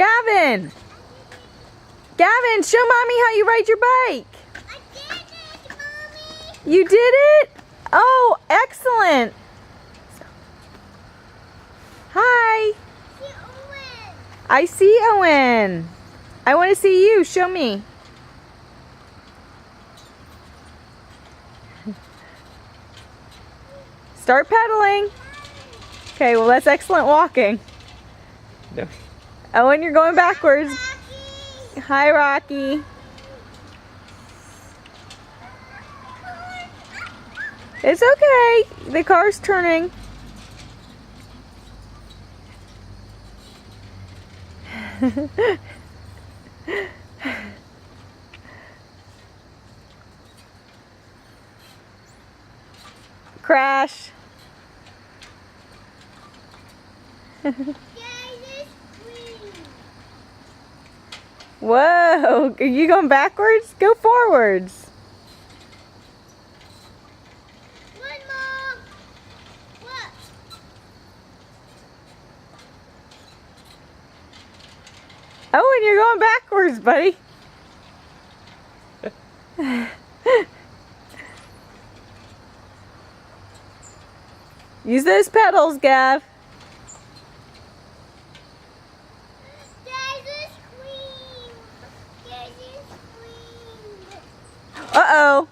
Gavin! Gavin, show Mommy how you ride your bike. I did it, Mommy. You did it? Oh, excellent. Hi. See Owen. I see Owen. I want to see you. Show me. Start pedaling. Okay, well that's excellent walking. No. Owen, you're going backwards. Rocky. Hi, Rocky. It's okay. The car's turning. Crash. Whoa, are you going backwards? Go forwards. One more. What? Oh, and you're going backwards, buddy. Use those pedals, Gav. There's a screen. There's a screen. Uh-oh.